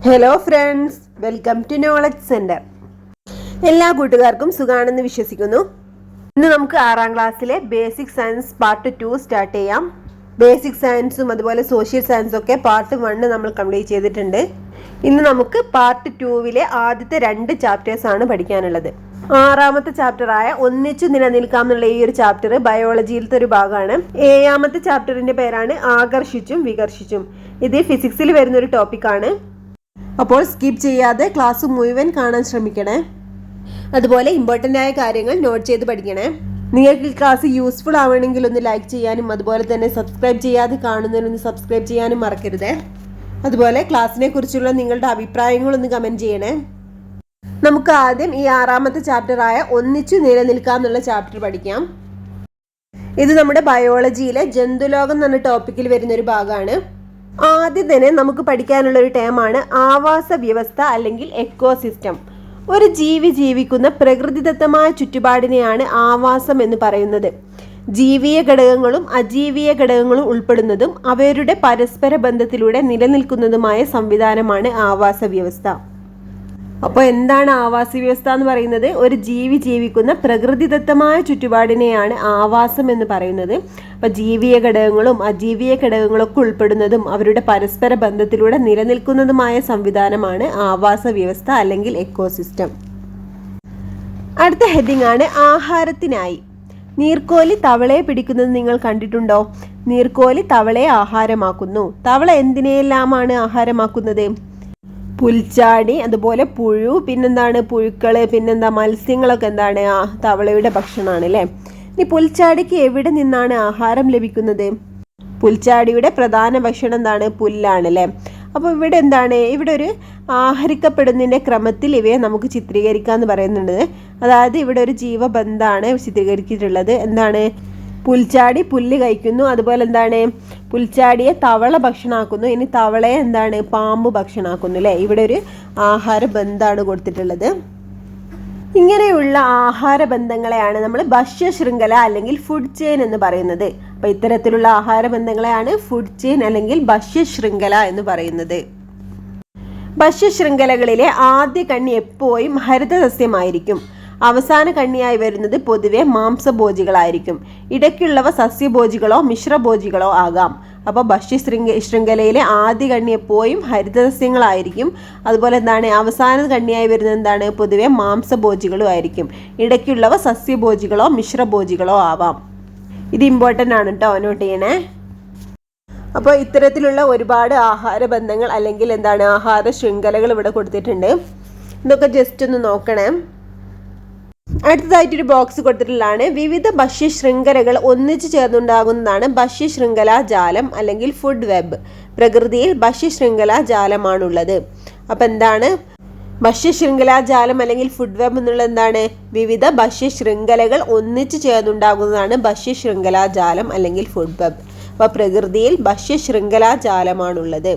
Hello friends, welcome to knowledge centre. എല്ലാ കൂട്ടുകാർക്കും സുഖാണെന്ന് വിശ്വസിക്കുന്നു. ഇന്ന് നമുക്ക് 6ാം ക്ലാസ്സിലെ ബേസിക് സയൻസ് പാർട്ട് 2 സ്റ്റാർട്ട് ചെയ്യാം. ബേസിക് സയൻസും അതുപോലെ സോഷ്യൽ സയൻസും ഒക്കെ പാർട്ട് 1 നമ്മൾ കംപ്ലീറ്റ് ചെയ്തിട്ടുണ്ട്. ഇന്ന് നമുക്ക് പാർട്ട് 2വിലെ ആദ്യത്തെ 2 ചാപ്റ്റേഴ്സ് ആണ് പഠിക്കാനുള്ളത്. 6ാമത്തെ ചാപ്റ്ററായ ഒന്നിച്ചു നിലനിൽക്കാം എന്നുള്ള ഈ ഒരു ചാപ്റ്റർ ബയോളജിയിലത്തെ ഒരു ഭാഗമാണ്. 7ാമത്തെ ചാപ്റ്ററിന്റെ പേരാണ് ആകർഷിച്ചും വികർഷിച്ചും. ഇത് ഫിസിക്സിൽ വരുന്ന ഒരു ടോപ്പിക്കാണ്. അപ്പോൾ സ്കിപ്പ് ചെയ്യാതെ ക്ലാസ് മുഴുവൻ കാണാൻ ശ്രമിക്കണേ. അതുപോലെ ഇമ്പോർട്ടൻ്റ് ആയ കാര്യങ്ങൾ നോട്ട് ചെയ്ത് പഠിക്കണേ. നിങ്ങൾക്ക് ക്ലാസ് യൂസ്ഫുൾ ആവണമെങ്കിൽ ഒന്ന് ലൈക്ക് ചെയ്യാനും അതുപോലെ തന്നെ സബ്സ്ക്രൈബ് ചെയ്യാതെ കാണുന്നതിനൊന്ന് സബ്സ്ക്രൈബ് ചെയ്യാനും മറക്കരുത്. അതുപോലെ ക്ലാസ്സിനെ കുറിച്ചുള്ള നിങ്ങളുടെ അഭിപ്രായങ്ങളൊന്ന് കമൻറ്റ് ചെയ്യണേ. നമുക്ക് ആദ്യം ഈ 6ാമത്തെ ചാപ്റ്ററായ ഒന്നിച്ചു നിലനിൽക്കാം എന്നുള്ള ചാപ്റ്റർ പഠിക്കാം. ഇത് നമ്മുടെ ബയോളജിയിലെ ജന്തുലോകം എന്ന ടോപ്പിക്കിൽ വരുന്നൊരു ഭാഗമാണ്. ആദ്യം തന്നെ നമുക്ക് പഠിക്കാനുള്ള ഒരു ടേമാണ് ആവാസ വ്യവസ്ഥ അല്ലെങ്കിൽ എക്കോസിസ്റ്റം. ഒരു ജീവി ജീവിക്കുന്ന പ്രകൃതിദത്തമായ ചുറ്റുപാടിനെയാണ് ആവാസം എന്ന് പറയുന്നത്. ജീവിയ ഘടകങ്ങളും അജീവീയ ഘടകങ്ങളും ഉൾപ്പെടുന്നതും അവരുടെ പരസ്പര ബന്ധത്തിലൂടെ നിലനിൽക്കുന്നതുമായ സംവിധാനമാണ് ആവാസ വ്യവസ്ഥ. അപ്പോൾ എന്താണ് ആവാസ വ്യവസ്ഥ എന്ന് പറയുന്നത്? ഒരു ജീവി ജീവിക്കുന്ന പ്രകൃതിദത്തമായ ചുറ്റുപാടിനെയാണ് ആവാസം എന്ന് പറയുന്നത്. അപ്പോൾ ജീവിയ ഘടകങ്ങളും അജീവീയ ഘടകങ്ങളൊക്കെ ഉൾപ്പെടുന്നതും അവരുടെ പരസ്പര ബന്ധത്തിലൂടെ നിലനിൽക്കുന്നതുമായ സംവിധാനമാണ് ആവാസ വ്യവസ്ഥ അല്ലെങ്കിൽ എക്കോസിസ്റ്റം. അടുത്ത ഹെഡിങ് ആണ് ആഹാരത്തിനായി. നീർക്കോലി തവളയെ പിടിക്കുന്നത് നിങ്ങൾ കണ്ടിട്ടുണ്ടോ? നീർക്കോലി തവളയെ ആഹാരമാക്കുന്നു. തവള എന്തിനെല്ലാമാണ് ആഹാരമാക്കുന്നത്? പുൽച്ചാടി, അതുപോലെ പുഴു, പിന്നെന്താണ് പുഴുക്കള്, പിന്നെന്താ മത്സ്യങ്ങളൊക്കെ എന്താണ് തവളയുടെ ഭക്ഷണമാണ് അല്ലേ. ഇനി പുൽച്ചാടിക്ക് എവിടെ നിന്നാണ് ആഹാരം ലഭിക്കുന്നത്? പുൽച്ചാടിയുടെ പ്രധാന ഭക്ഷണം എന്താണ്? പുല്ലാണ് അല്ലേ. അപ്പോൾ ഇവിടെ എന്താണ്, ഇവിടെ ഒരു ആഹരിക്കപ്പെടുന്നതിൻ്റെ ക്രമത്തിൽ ഇവയെ നമുക്ക് ചിത്രീകരിക്കാമെന്ന് പറയുന്നുണ്ട്. അതായത് ഇവിടെ ഒരു ജീവബന്ധമാണ് ചിത്രീകരിച്ചിട്ടുള്ളത്. എന്താണ്? പുൽച്ചാടി പുല്ല് കഴിക്കുന്നു, അതുപോലെ എന്താണ് പുൽച്ചാടിയെ തവള ഭക്ഷണമാക്കുന്നു, ഇനി തവളയെ എന്താണ് പാമ്പ് ഭക്ഷണമാക്കുന്നു അല്ലേ. ഇവിടെ ഒരു ആഹാര ബന്ധമാണ് കൊടുത്തിട്ടുള്ളത്. ഇങ്ങനെയുള്ള ആഹാര ബന്ധങ്ങളെയാണ് നമ്മൾ ഭക്ഷ്യശൃംഖല അല്ലെങ്കിൽ ഫുഡ് ചെയിൻ എന്ന് പറയുന്നത്. അപ്പോൾ ഇത്തരത്തിലുള്ള ആഹാര ബന്ധങ്ങളെയാണ് ഫുഡ് ചെയിൻ അല്ലെങ്കിൽ ഭക്ഷ്യശൃംഖല എന്ന് പറയുന്നത്. ഭക്ഷ്യശൃംഖലകളിലെ ആദ്യ കണ്ണി എപ്പോഴും ഹരിതസസ്യമായിരിക്കും. അവസാന കണ്ണിയായി വരുന്നത് പൊതുവെ മാംസഭോജികളായിരിക്കും. ഇടയ്ക്കുള്ളവ സസ്യഭോജികളോ മിശ്രഭോജികളോ ആകാം. അപ്പോൾ ശൃംഖലയിലെ ആദ്യ കണ്ണി എപ്പോഴും ഹരിതസസ്യങ്ങളായിരിക്കും. അതുപോലെ എന്താണ് അവസാന കണ്ണിയായി വരുന്നത് എന്താണ്? പൊതുവെ മാംസഭോജികളും ആയിരിക്കും. ഇടയ്ക്കുള്ളവ സസ്യഭോജികളോ മിശ്രഭോജികളോ ആവാം. ഇത് ഇമ്പോർട്ടൻ്റ് ആണ് കേട്ടോ, നോട്ട് ചെയ്യണേ. അപ്പോൾ ഇത്തരത്തിലുള്ള ഒരുപാട് ആഹാര ബന്ധങ്ങൾ അല്ലെങ്കിൽ എന്താണ് ആഹാര ശൃംഖലകൾ ഇവിടെ കൊടുത്തിട്ടുണ്ട്. ഇതൊക്കെ ജസ്റ്റ് ഒന്ന് നോക്കണേ. അടുത്തതായിട്ടൊരു ബോക്സ് കൊടുത്തിട്ടുള്ളതാണ് വിവിധ ഭക്ഷ്യശൃംഖലകൾ ഒന്നിച്ചു ചേർന്നുണ്ടാകുന്നതാണ് ഭക്ഷ്യശൃംഖലാ ജാലം അല്ലെങ്കിൽ ഫുഡ് വെബ്. പ്രകൃതിയിൽ ഭക്ഷ്യശൃംഖലാ ജാലമാണുള്ളത്. അപ്പം എന്താണ് ഭക്ഷ്യശൃംഖലാ ജാലം അല്ലെങ്കിൽ ഫുഡ് വെബ് എന്നുള്ളത്? എന്താണ്? വിവിധ ഭക്ഷ്യശൃംഖലകൾ ഒന്നിച്ചു ചേർന്നുണ്ടാകുന്നതാണ് ഭക്ഷ്യശൃംഖലാ ജാലം അല്ലെങ്കിൽ ഫുഡ് വെബ്. അപ്പോൾ പ്രകൃതിയിൽ ഭക്ഷ്യശൃംഖലാ ജാലമാണുള്ളത്.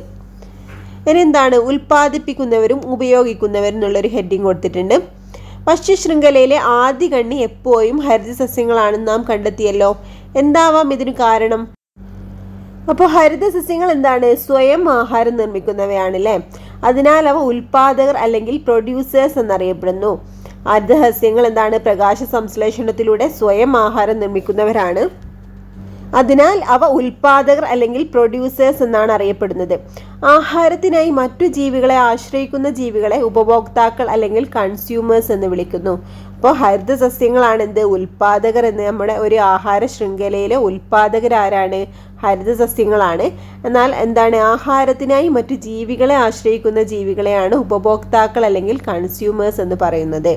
ഇനി എന്താണ് ഉൽപ്പാദിപ്പിക്കുന്നവരും ഉപയോഗിക്കുന്നവരും എന്നുള്ളൊരു ഹെഡിങ് കൊടുത്തിട്ടുണ്ട്. ഭക്ഷ്യശൃംഖലയിലെ ആദ്യ കണ്ണി എപ്പോഴും ഹരിതസസ്യങ്ങളാണെന്ന് നാം കണ്ടെത്തിയല്ലോ. എന്താവാം ഇതിന് കാരണം? അപ്പോൾ ഹരിതസസ്യങ്ങൾ എന്താണ്? സ്വയം ആഹാരം നിർമ്മിക്കുന്നവയാണല്ലേ. അതിനാൽ അവ ഉൽപാദകർ അല്ലെങ്കിൽ പ്രൊഡ്യൂസേഴ്സ് എന്നറിയപ്പെടുന്നു. ഹരിതസസ്യങ്ങൾ എന്താണ്? പ്രകാശ സംശ്ലേഷണത്തിലൂടെ സ്വയം ആഹാരം നിർമ്മിക്കുന്നവരാണ്. അതിനാൽ അവ ഉൽപാദകർ അല്ലെങ്കിൽ പ്രൊഡ്യൂസേഴ്സ് എന്നാണ് അറിയപ്പെടുന്നത്. ആഹാരത്തിനായി മറ്റു ജീവികളെ ആശ്രയിക്കുന്ന ജീവികളെ ഉപഭോക്താക്കൾ അല്ലെങ്കിൽ കൺസ്യൂമേഴ്സ് എന്ന് വിളിക്കുന്നു. അപ്പോൾ ഹരിതസസ്യങ്ങളാണ് എന്ത്? ഉൽപാദകർ എന്ന്. നമ്മുടെ ഒരു ആഹാര ശൃംഖലയിലെ ഉൽപാദകരാരാണ്? ഹരിതസസ്യങ്ങളാണ്. എന്നാൽ എന്താണ് ആഹാരത്തിനായി മറ്റു ജീവികളെ ആശ്രയിക്കുന്ന ജീവികളെയാണ് ഉപഭോക്താക്കൾ അല്ലെങ്കിൽ കൺസ്യൂമേഴ്സ് എന്ന് പറയുന്നത്.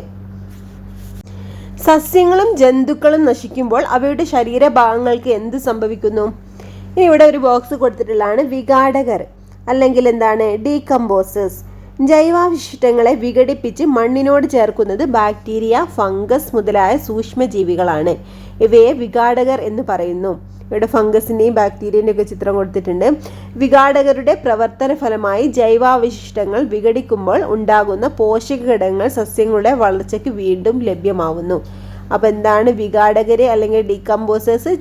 സസ്യങ്ങളും ജന്തുക്കളും നശിക്കുമ്പോൾ അവയുടെ ശരീരഭാഗങ്ങൾക്ക് എന്ത് സംഭവിക്കുന്നു? ഇനി ഇവിടെ ഒരു ബോക്സ് കൊടുത്തിട്ടുള്ളതാണ് വിഘാടകർ അല്ലെങ്കിൽ എന്താണ് ഡീകമ്പോസേഴ്സ്. ജൈവാവശിഷ്ടങ്ങളെ വിഘടിപ്പിച്ച് മണ്ണിനോട് ചേർക്കുന്നത് ബാക്ടീരിയ, ഫംഗസ് മുതലായ സൂക്ഷ്മജീവികളാണ്. ഇവയെ വിഘാടകർ എന്ന് പറയുന്നു. ഇവിടെ ഫംഗസിൻ്റെയും ബാക്ടീരിയൻ്റെ ഒക്കെ ചിത്രം കൊടുത്തിട്ടുണ്ട്. വിഘാടകരുടെ പ്രവർത്തന ഫലമായി ജൈവാവശിഷ്ടങ്ങൾ വിഘടിക്കുമ്പോൾ ഉണ്ടാകുന്ന പോഷക ഘടകങ്ങൾ സസ്യങ്ങളുടെ വളർച്ചയ്ക്ക് വീണ്ടും ലഭ്യമാവുന്നു. അപ്പോൾ എന്താണ് വിഘാടകർ അല്ലെങ്കിൽ ഡീകമ്പോസേഴ്സ്?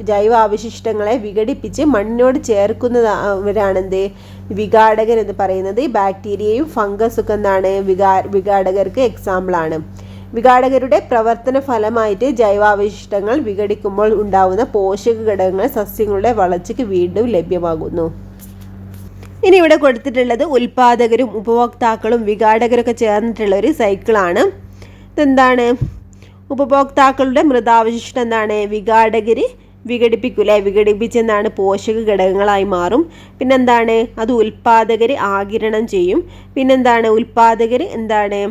ജൈവ അവശിഷ്ടങ്ങളെ വിഘടിപ്പിച്ച് മണ്ണിനോട് ചേർക്കുന്നവരാണെന്ത് വിഘാടകർ എന്ന് പറയുന്നത്. ബാക്ടീരിയയും ഫംഗസൊക്കെ എന്താണ് വിഘാടകർക്ക് എക്സാമ്പിളാണ്. വിഘാടകരുടെ പ്രവർത്തന ഫലമായിട്ട് ജൈവാവശിഷ്ടങ്ങൾ വിഘടിക്കുമ്പോൾ ഉണ്ടാകുന്ന പോഷക ഘടകങ്ങൾ സസ്യങ്ങളുടെ വളർച്ചയ്ക്ക് വീണ്ടും ലഭ്യമാകുന്നു. ഇനി ഇവിടെ കൊടുത്തിട്ടുള്ളത് ഉൽപാദകരും ഉപഭോക്താക്കളും വിഘാടകരൊക്കെ ചേർന്നിട്ടുള്ള ഒരു സൈക്കിളാണ്. ഇതെന്താണ്? ഉപഭോക്താക്കളുടെ മൃതാവശിഷ്ടം എന്താണ് വിഘാടകർ വിഘടിപ്പിക്കൂലേ, വിഘടിപ്പിച്ചെന്താണ് പോഷക ഘടകങ്ങളായി മാറും. പിന്നെന്താണ്? അത് ഉൽപാദകർ ആഗിരണം ചെയ്യും. പിന്നെന്താണ്? ഉൽപാദകർ എന്താണ്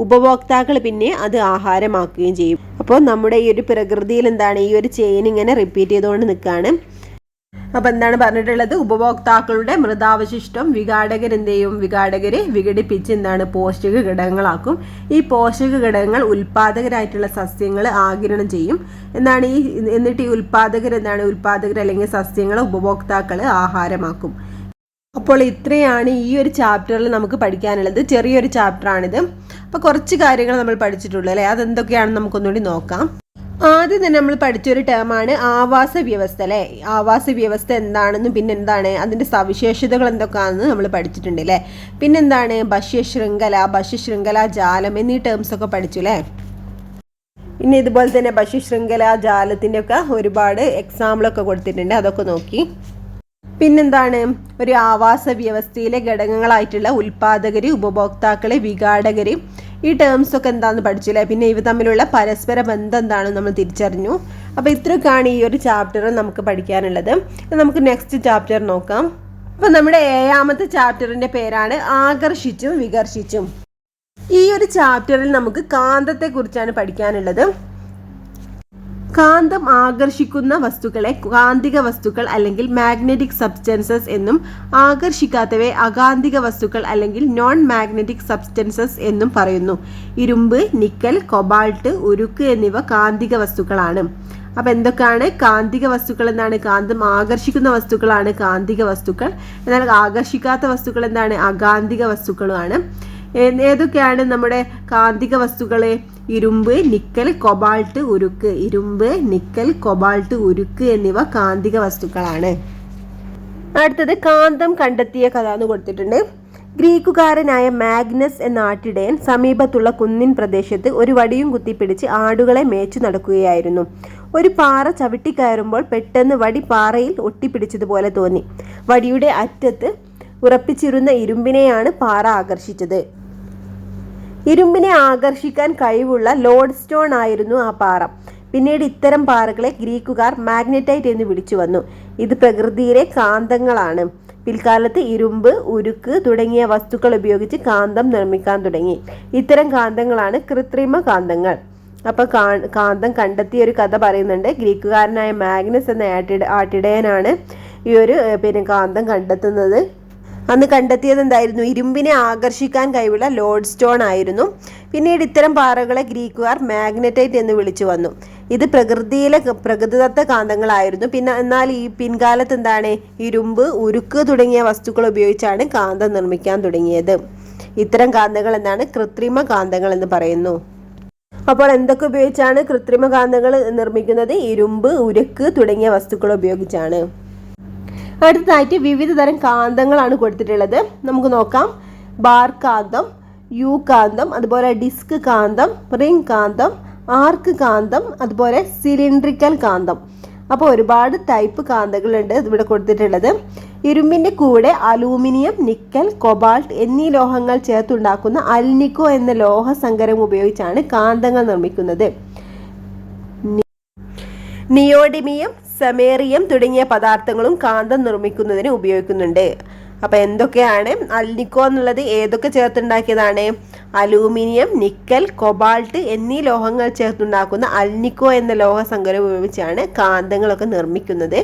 ഉപഭോക്താക്കൾ പിന്നെ അത് ആഹാരമാക്കുകയും ചെയ്യും. അപ്പോൾ നമ്മുടെ ഈ ഒരു പ്രകൃതിയിൽ എന്താണ് ഈ ഒരു ചെയിൻ ഇങ്ങനെ റിപ്പീറ്റ് ചെയ്തുകൊണ്ട് നിൽക്കുകയാണ്. അപ്പോൾ എന്താണ് പറഞ്ഞിട്ടുള്ളത്? ഉപഭോക്താക്കളുടെ മൃതാവശിഷ്ടം വിഘാടകർ എന്ത് ചെയ്യും? വിഘാടകർ വിഘടിപ്പിച്ച് എന്താണ് പോഷക ഘടകങ്ങളാക്കും. ഈ പോഷക ഘടകങ്ങൾ ഉൽപാദകരായിട്ടുള്ള സസ്യങ്ങൾ ആഗിരണം ചെയ്യും. എന്താണ് എന്നിട്ട് ഈ ഉൽപാദകർ അല്ലെങ്കിൽ സസ്യങ്ങൾ ഉപഭോക്താക്കൾ ആഹാരമാക്കും. അപ്പോൾ ഇത്രയാണ് ഈ ഒരു ചാപ്റ്ററിൽ നമുക്ക് പഠിക്കാനുള്ളത്. ചെറിയൊരു ചാപ്റ്ററാണിത്. അപ്പോൾ കുറച്ച് കാര്യങ്ങൾ നമ്മൾ പഠിച്ചിട്ടുള്ളൂ അല്ലേ? അതെന്തൊക്കെയാണെന്ന് നമുക്കൊന്നുകൂടി നോക്കാം. ആദ്യം തന്നെ നമ്മൾ പഠിച്ചൊരു ടേമാണ് ആവാസ വ്യവസ്ഥ അല്ലേ? ആവാസ വ്യവസ്ഥ എന്താണെന്നും പിന്നെന്താണ് അതിൻ്റെ സവിശേഷതകൾ എന്തൊക്കെയാണെന്ന് നമ്മൾ പഠിച്ചിട്ടുണ്ട് അല്ലേ? പിന്നെന്താണ് ഭക്ഷ്യശൃംഖല ജാലം എന്നീ ടേംസൊക്കെ പഠിച്ചു അല്ലേ? ഇനി ഇതുപോലെ തന്നെ ഭക്ഷ്യശൃംഖല ജാലത്തിൻ്റെ ഒക്കെ ഒരുപാട് എക്സാമ്പിളൊക്കെ കൊടുത്തിട്ടുണ്ട്, അതൊക്കെ നോക്കി. പിന്നെന്താണ് ഒരു ആവാസ വ്യവസ്ഥയിലെ ഘടകങ്ങളായിട്ടുള്ള ഉൽപാദകർ, ഉപഭോക്താക്കൾ, വിഘാടകർ, ഈ ടേംസൊക്കെ എന്താണെന്ന് പഠിച്ചു അല്ലേ? പിന്നെ ഇവ തമ്മിലുള്ള പരസ്പര ബന്ധം എന്താണെന്ന് നമ്മൾ തിരിച്ചറിഞ്ഞു. അപ്പോൾ ഇത്രയൊക്കെയാണ് ഈ ഒരു ചാപ്റ്റർ നമുക്ക് പഠിക്കാനുള്ളത്. നമുക്ക് നെക്സ്റ്റ് ചാപ്റ്റർ നോക്കാം. അപ്പോൾ നമ്മുടെ 7ാമത്തെ ചാപ്റ്ററിൻ്റെ പേരാണ് ആകർഷിച്ചും വികർഷിച്ചും. ഈ ഒരു ചാപ്റ്ററിൽ നമുക്ക് കാന്തത്തെക്കുറിച്ചാണ് പഠിക്കാനുള്ളത്. കാന്തം ആകർഷിക്കുന്ന വസ്തുക്കളെ കാന്തിക വസ്തുക്കൾ അല്ലെങ്കിൽ മാഗ്നറ്റിക് സബ്സ്റ്റൻസസ് എന്നും ആകർഷിക്കാത്തവയെ അകാന്തിക വസ്തുക്കൾ അല്ലെങ്കിൽ നോൺ മാഗ്നറ്റിക് സബ്സ്റ്റൻസസ് എന്നും പറയുന്നു. ഇരുമ്പ്, നിക്കൽ, കൊബാൾട്ട്, ഉരുക്ക് എന്നിവ കാന്തിക വസ്തുക്കളാണ്. അപ്പോൾ എന്തൊക്കെയാണ് കാന്തിക വസ്തുക്കൾ? എന്താണ്? കാന്തം ആകർഷിക്കുന്ന വസ്തുക്കളാണ് കാന്തിക വസ്തുക്കൾ. എന്നാൽ ആകർഷിക്കാത്ത വസ്തുക്കൾ എന്താണ്? അകാന്തിക വസ്തുക്കളുമാണ്. ഏതൊക്കെയാണ് നമ്മുടെ കാന്തിക വസ്തുക്കൾ? ഇരുമ്പ്, നിക്കൽ, കൊബാൾട്ട്, ഉരുക്ക്. ഇരുമ്പ്, നിക്കൽ, കൊബാൾട്ട്, ഉരുക്ക് എന്നിവ കാന്തിക വസ്തുക്കളാണ്. അടുത്തത് കാന്തം കണ്ടെത്തിയ കഥ എന്ന് കൊടുത്തിട്ടുണ്ട്. ഗ്രീക്കുകാരനായ മാഗ്നസ് എന്ന ആട്ടിടയൻ സമീപത്തുള്ള കുന്നിൻ പ്രദേശത്ത് ഒരു വടിയും കുത്തിപ്പിടിച്ച് ആടുകളെ മേച്ചു നടക്കുകയായിരുന്നു. ഒരു പാറ ചവിട്ടിക്കയറുമ്പോൾ പെട്ടെന്ന് വടി പാറയിൽ ഒട്ടിപ്പിടിച്ചതുപോലെ തോന്നി. വടിയുടെ അറ്റത്ത് ഉറപ്പിച്ചിരുന്ന ഇരുമ്പിനെയാണ് പാറ ആകർഷിച്ചത്. ഇരുമ്പിനെ ആകർഷിക്കാൻ കഴിവുള്ള ലോഡ് സ്റ്റോൺ ആയിരുന്നു ആ പാറ. പിന്നീട് ഇത്തരം പാറകളെ ഗ്രീക്കുകാർ മാഗ്നറ്റൈറ്റ് എന്ന് വിളിച്ചു വന്നു. ഇത് പ്രകൃതിയിലെ കാന്തങ്ങളാണ്. പിൽക്കാലത്ത് ഇരുമ്പ്, ഉരുക്ക് തുടങ്ങിയ വസ്തുക്കൾ ഉപയോഗിച്ച് കാന്തം നിർമ്മിക്കാൻ തുടങ്ങി. ഇത്തരം കാന്തങ്ങളാണ് കൃത്രിമ കാന്തങ്ങൾ. അപ്പോൾ കാന്തം കണ്ടെത്തിയ ഒരു കഥ പറയുന്നുണ്ട്. ഗ്രീക്കുകാരനായ മാഗ്നസ് എന്ന ആട്ടിടയനാണ് ഈ ഒരു കാന്തം കണ്ടെത്തുന്നത്. അന്ന് കണ്ടെത്തിയത് എന്തായിരുന്നു? ഇരുമ്പിനെ ആകർഷിക്കാൻ കഴിവുള്ള ലോഡ് സ്റ്റോൺ ആയിരുന്നു. പിന്നീട് ഇത്തരം പാറകളെ ഗ്രീക്കുകാർ മാഗ്നറ്റൈറ്റ് എന്ന് വിളിച്ചു വന്നു. ഇത് പ്രകൃതിയിലെ പ്രകൃതിദത്ത കാന്തങ്ങളായിരുന്നു. എന്നാൽ ഈ പിൻകാലത്ത് എന്താണ് ഇരുമ്പ്, ഉരുക്ക് തുടങ്ങിയ വസ്തുക്കൾ ഉപയോഗിച്ചാണ് കാന്തം നിർമ്മിക്കാൻ തുടങ്ങിയത്. ഇത്തരം കാന്തങ്ങൾ എന്താണ്? കൃത്രിമ കാന്തങ്ങൾ എന്ന് പറയുന്നു. അപ്പോൾ എന്തൊക്കെ ഉപയോഗിച്ചാണ് കൃത്രിമ കാന്തങ്ങൾ നിർമ്മിക്കുന്നത്? ഇരുമ്പ്, ഉരുക്ക് തുടങ്ങിയ വസ്തുക്കൾ ഉപയോഗിച്ചാണ്. അടുത്തതായിട്ട് വിവിധ തരം കാന്തങ്ങളാണ് കൊടുത്തിട്ടുള്ളത്. നമുക്ക് നോക്കാം. ബാർ കാന്തം, യു കാന്തം, അതുപോലെ ഡിസ്ക് കാന്തം, റിംഗ് കാന്തം, ആർക്ക് കാന്തം, അതുപോലെ സിലിണ്ട്രിക്കൽ കാന്തം. അപ്പോൾ ഒരുപാട് ടൈപ്പ് കാന്തങ്ങളുണ്ട് ഇവിടെ കൊടുത്തിട്ടുള്ളത്. ഇരുമ്പിൻ്റെ കൂടെ അലൂമിനിയം, നിക്കൽ, കൊബാൾട്ട് എന്നീ ലോഹങ്ങൾ ചേർത്തുണ്ടാക്കുന്ന അൽനിക്കോ എന്ന ലോഹസങ്കരം ഉപയോഗിച്ചാണ് കാന്തങ്ങൾ നിർമ്മിക്കുന്നത്. നിയോഡിമിയം, സമേറിയം തുടങ്ങിയ പദാർത്ഥങ്ങളും കാന്തം നിർമ്മിക്കുന്നതിന് ഉപയോഗിക്കുന്നുണ്ട്. അപ്പോൾ എന്തൊക്കെയാണ് അൽനിക്കോ എന്നുള്ളത്? ഏതൊക്കെ ചേർത്തുണ്ടാക്കിയതാണ്? അലൂമിനിയം, നിക്കൽ, കൊബാൾട്ട് എന്നീ ലോഹങ്ങൾ ചേർത്തുണ്ടാക്കുന്ന അൽനിക്കോ എന്ന ലോഹസങ്കരം ഉപയോഗിച്ചാണ് കാന്തങ്ങളൊക്കെ നിർമ്മിക്കുന്നത്.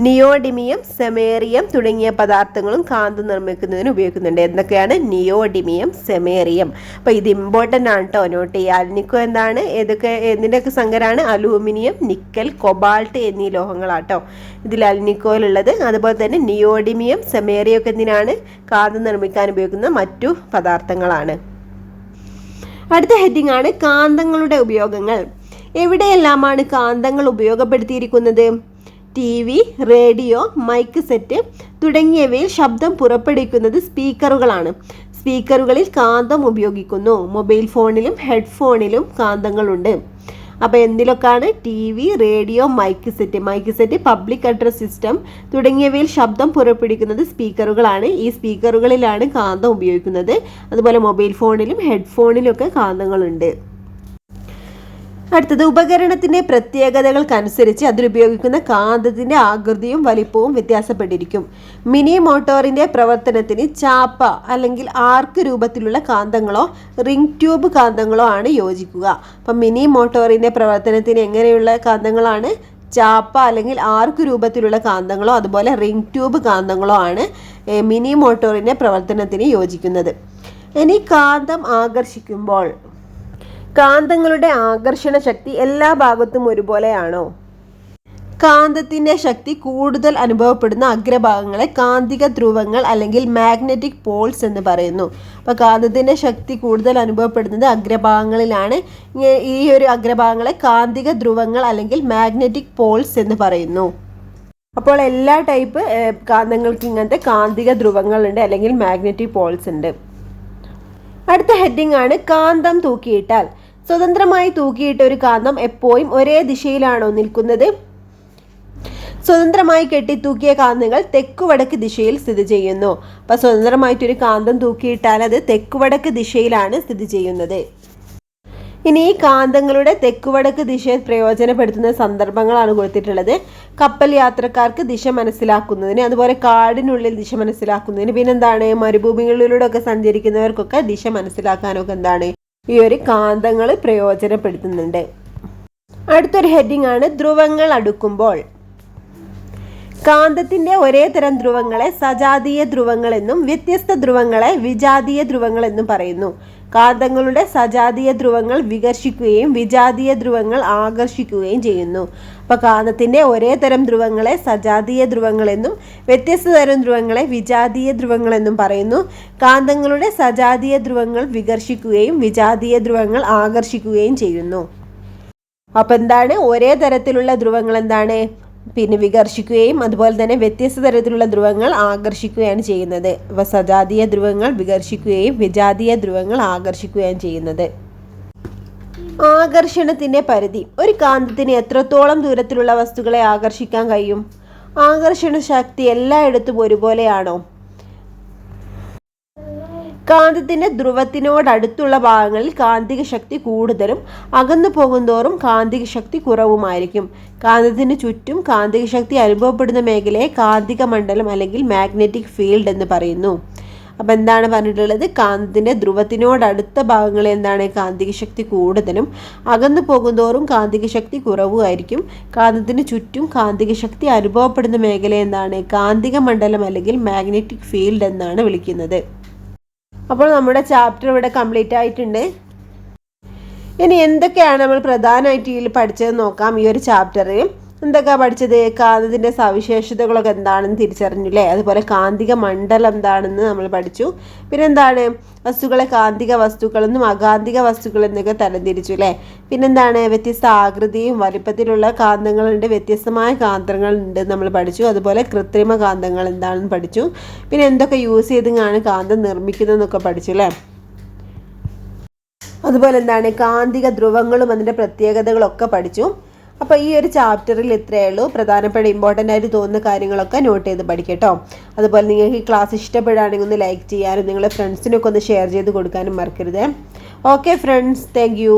നിയോഡിമിയം, സെമേറിയം തുടങ്ങിയ പദാർത്ഥങ്ങളും കാന്തം നിർമ്മിക്കുന്നതിന് ഉപയോഗിക്കുന്നുണ്ട്. എന്തൊക്കെയാണ്? നിയോഡിമിയം, സെമേറിയം. അപ്പോൾ ഇത് ഇമ്പോർട്ടൻ്റ് ആണ് കേട്ടോ, നോട്ട് ചെയ്യുക. അൽനിക്കോ എന്താണ്? എന്തിൻ്റെയൊക്കെ സങ്കരമാണ്? അലൂമിനിയം, നിക്കൽ, കൊബാൾട്ട് എന്നീ ലോഹങ്ങളാട്ടോ ഇതിൽ അൽനിക്കോയിലുള്ളത്. അതുപോലെ തന്നെ നിയോഡിമിയം, സെമേറിയം ഒക്കെ എന്തിനാണ്? കാന്തം നിർമ്മിക്കാൻ ഉപയോഗിക്കുന്ന മറ്റു പദാർത്ഥങ്ങളാണ്. അടുത്ത ഹെഡിങ് ആണ് കാന്തങ്ങളുടെ ഉപയോഗങ്ങൾ. എവിടെയെല്ലാമാണ് കാന്തങ്ങൾ ഉപയോഗപ്പെടുത്തിയിരിക്കുന്നത്? TV, റേഡിയോ, മൈക്ക് സെറ്റ് തുടങ്ങിയവയിൽ ശബ്ദം പുറപ്പെടുവിക്കുന്നത് സ്പീക്കറുകളാണ്. സ്പീക്കറുകളിൽ കാന്തം ഉപയോഗിക്കുന്നു. മൊബൈൽ ഫോണിലും ഹെഡ്ഫോണിലും കാന്തങ്ങളുണ്ട്. അപ്പോൾ എന്തിലൊക്കെയാണ്? TV, radio, mike set, public address system തുടങ്ങിയവയിൽ ശബ്ദം പുറപ്പെടുവിക്കുന്നത് സ്പീക്കറുകളാണ്. ഈ സ്പീക്കറുകളിലാണ് കാന്തം ഉപയോഗിക്കുന്നത്. അതുപോലെ മൊബൈൽ ഫോണിലും ഹെഡ്ഫോണിലും ഒക്കെ കാന്തങ്ങളുണ്ട്. അടുത്തത്, ഉപകരണത്തിൻ്റെ പ്രത്യേകതകൾക്കനുസരിച്ച് അതിലുപയോഗിക്കുന്ന കാന്തത്തിൻ്റെ ആകൃതിയും വലിപ്പവും വ്യത്യാസപ്പെട്ടിരിക്കും. മിനി മോട്ടോറിൻ്റെ പ്രവർത്തനത്തിന് ചാപ്പ അല്ലെങ്കിൽ ആർക്ക് രൂപത്തിലുള്ള കാന്തങ്ങളോ റിംഗ് ട്യൂബ് കാന്തങ്ങളോ ആണ് യോജിക്കുക. അപ്പം മിനി മോട്ടോറിൻ്റെ പ്രവർത്തനത്തിന് എങ്ങനെയുള്ള കാന്തങ്ങളാണ്? ചാപ്പ അല്ലെങ്കിൽ ആർക്ക് രൂപത്തിലുള്ള കാന്തങ്ങളോ അതുപോലെ റിംഗ് ട്യൂബ് കാന്തങ്ങളോ ആണ് മിനി മോട്ടോറിൻ്റെ പ്രവർത്തനത്തിന് യോജിക്കുന്നത്. ഇനി കാന്തം ആകർഷിക്കുമ്പോൾ കാന്തങ്ങളുടെ ആകർഷണ ശക്തി എല്ലാ ഭാഗത്തും ഒരുപോലെയാണോ? കാന്തത്തിൻ്റെ ശക്തി കൂടുതൽ അനുഭവപ്പെടുന്ന അഗ്രഭാഗങ്ങളെ കാന്തിക ധ്രുവങ്ങൾ അല്ലെങ്കിൽ മാഗ്നറ്റിക് പോൾസ് എന്ന് പറയുന്നു. അപ്പോൾ കാന്തത്തിൻ്റെ ശക്തി കൂടുതൽ അനുഭവപ്പെടുന്നത് അഗ്രഭാഗങ്ങളിലാണ്. ഈ ഒരു അഗ്രഭാഗങ്ങളെ കാന്തിക ധ്രുവങ്ങൾ അല്ലെങ്കിൽ മാഗ്നറ്റിക് പോൾസ് എന്ന് പറയുന്നു. അപ്പോൾ എല്ലാ ടൈപ്പ് കാന്തങ്ങൾക്ക് ഇങ്ങനത്തെ കാന്തിക ധ്രുവങ്ങളുണ്ട് അല്ലെങ്കിൽ മാഗ്നറ്റിക് പോൾസ് ഉണ്ട്. അടുത്ത ഹെഡിങ് ആണ് കാന്തം തൂക്കിയിട്ടാൽ. സ്വതന്ത്രമായി തൂക്കിയിട്ട ഒരു കാന്തം എപ്പോഴും ഒരേ ദിശയിലാണോ നിൽക്കുന്നത്? സ്വതന്ത്രമായി കെട്ടിത്തൂക്കിയ കാന്തങ്ങൾ തെക്കുവടക്ക് ദിശയിൽ സ്ഥിതി ചെയ്യുന്നു. അപ്പോൾ സ്വതന്ത്രമായിട്ടൊരു കാന്തം തൂക്കിയിട്ടാൽ അത് തെക്കുവടക്ക് ദിശയിലാണ് സ്ഥിതി ചെയ്യുന്നത്. ഇനി ഈ കാന്തങ്ങളുടെ തെക്കുവടക്ക് ദിശയെ പ്രയോജനപ്പെടുത്തുന്ന സന്ദർഭങ്ങളാണ് കൊടുത്തിട്ടുള്ളത്. കപ്പൽ യാത്രക്കാർക്ക് ദിശ മനസ്സിലാക്കുന്നതിന്, അതുപോലെ കാടിനുള്ളിൽ ദിശ മനസ്സിലാക്കുന്നതിന്, പിന്നെന്താണ് മരുഭൂമികളിലൂടെ ഒക്കെ സഞ്ചരിക്കുന്നവർക്കൊക്കെ ദിശ മനസ്സിലാക്കാനൊക്കെ എന്താണ് ഈ ഒരു കാന്തങ്ങൾ പ്രയോജനപ്പെടുത്തുന്നുണ്ട്. അടുത്തൊരു ഹെഡിങ് ആണ് ധ്രുവങ്ങൾ അടുക്കുമ്പോൾ. കാന്തത്തിന്റെ ഒരേ തരം ധ്രുവങ്ങളെ സജാതീയ ധ്രുവങ്ങൾ എന്നും വ്യത്യസ്ത ധ്രുവങ്ങളെ വിജാതീയ ധ്രുവങ്ങൾ എന്നും പറയുന്നു. കാന്തങ്ങളുടെ സജാതീയ ധ്രുവങ്ങൾ വികർഷിക്കുകയും വിജാതീയ ധ്രുവങ്ങൾ ആകർഷിക്കുകയും ചെയ്യുന്നു. അപ്പോൾ കാന്തത്തിന്റെ ഒരേ തരം ധ്രുവങ്ങളെ സജാതീയ ധ്രുവങ്ങൾ എന്നും വ്യത്യസ്ത തരം ധ്രുവങ്ങളെ വിജാതീയ ധ്രുവങ്ങൾ എന്നും പറയുന്നു. കാന്തങ്ങളുടെ സജാതീയ ധ്രുവങ്ങൾ വികർഷിക്കുകയും വിജാതീയ ധ്രുവങ്ങൾ ആകർഷിക്കുകയും ചെയ്യുന്നു. അപ്പോൾ എന്താണ്? ഒരേ തരത്തിലുള്ള ധ്രുവങ്ങൾ എന്താണ് വികർഷിക്കുകയും അതുപോലെ തന്നെ വ്യത്യസ്ത തരത്തിലുള്ള ധ്രുവങ്ങൾ ആകർഷിക്കുകയാണ് ചെയ്യുന്നത്. അപ്പോൾ സജാതീയ ധ്രുവങ്ങൾ വികർഷിക്കുകയും വിജാതീയ ധ്രുവങ്ങൾ ആകർഷിക്കുകയാണ് ചെയ്യുന്നത്. ആകർഷണത്തിന്റെ പരിധി. ഒരു കാന്തത്തിന് എത്രത്തോളം ദൂരത്തിലുള്ള വസ്തുക്കളെ ആകർഷിക്കാൻ കഴിയും? ആകർഷണ ശക്തി എല്ലായിടത്തും ഒരുപോലെയാണോ? കാന്തത്തിന്റെ ധ്രുവത്തിനോടടുത്തുള്ള ഭാഗങ്ങളിൽ കാന്തിക ശക്തി കൂടുതലും അകന്നു പോകുന്തോറും കാന്തിക ശക്തി കുറവുമായിരിക്കും. കാന്തത്തിന് ചുറ്റും കാന്തിക ശക്തി അനുഭവപ്പെടുന്ന മേഖലയെ കാന്തിക മണ്ഡലം അല്ലെങ്കിൽ മാഗ്നറ്റിക് ഫീൽഡ് എന്ന് പറയുന്നു. അപ്പം എന്താണ് പറഞ്ഞിട്ടുള്ളത്? കാന്തത്തിന്റെ ധ്രുവത്തിനോടടുത്ത ഭാഗങ്ങളിൽ എന്താണ് കാന്തിക ശക്തി കൂടുതലും അകന്നു പോകുന്തോറും കാന്തിക ശക്തി കുറവുമായിരിക്കും. കാന്തത്തിന് ചുറ്റും കാന്തിക ശക്തി അനുഭവപ്പെടുന്ന മേഖല എന്താണ് കാന്തിക മണ്ഡലം അല്ലെങ്കിൽ മാഗ്നറ്റിക് ഫീൽഡ് എന്നാണ് വിളിക്കുന്നത്. അപ്പോൾ നമ്മുടെ ചാപ്റ്റർ ഇവിടെ കംപ്ലീറ്റ് ആയിട്ടുണ്ട്. ഇനി എന്തൊക്കെയാണ് നമ്മൾ പ്രധാനമായിട്ട് ഇതിൽ പഠിച്ചത് നോക്കാം. ഈ ഒരു ചാപ്റ്ററിൽ എന്തൊക്കെയാണ് പഠിച്ചത്? കാന്തത്തിൻ്റെ സവിശേഷതകളൊക്കെ എന്താണെന്ന് തിരിച്ചറിഞ്ഞു അല്ലേ? അതുപോലെ കാന്തിക മണ്ഡലം എന്താണെന്ന് നമ്മൾ പഠിച്ചു. പിന്നെ എന്താണ് വസ്തുക്കളെ കാന്തിക വസ്തുക്കളെന്നും അകാന്തിക വസ്തുക്കളെന്നൊക്കെ തരംതിരിച്ചു അല്ലേ? പിന്നെന്താണ് വ്യത്യസ്ത ആകൃതിയും വലിപ്പത്തിലുള്ള കാന്തങ്ങളുണ്ട്, വ്യത്യസ്തമായ കാന്തങ്ങളുണ്ട് നമ്മൾ പഠിച്ചു. അതുപോലെ കൃത്രിമ കാന്തങ്ങൾ എന്താണെന്ന് പഠിച്ചു. പിന്നെ എന്തൊക്കെ യൂസ് ചെയ്താണ് കാന്തം നിർമ്മിക്കുന്നതെന്നൊക്കെ പഠിച്ചു അല്ലേ? അതുപോലെ എന്താണ് കാന്തിക ധ്രുവങ്ങളും അതിൻ്റെ പ്രത്യേകതകളൊക്കെ പഠിച്ചു. അപ്പോൾ ഈ ഒരു ചാപ്റ്ററിൽ ഇത്രയേ ഉള്ളൂ. പ്രധാനപ്പെട്ട ഇമ്പോർട്ടൻ്റ് ആയിട്ട് തോന്നുന്ന കാര്യങ്ങളൊക്കെ നോട്ട് ചെയ്ത് പഠിക്കട്ടോ. അതുപോലെ നിങ്ങൾക്ക് ഈ ക്ലാസ് ഇഷ്ടപ്പെടുകയാണെങ്കിൽ ഒന്ന് ലൈക്ക് ചെയ്യാനും നിങ്ങളുടെ ഫ്രണ്ട്സിനൊക്കെ ഒന്ന് ഷെയർ ചെയ്ത് കൊടുക്കാനും മറക്കരുത്. Okay friends, thank you.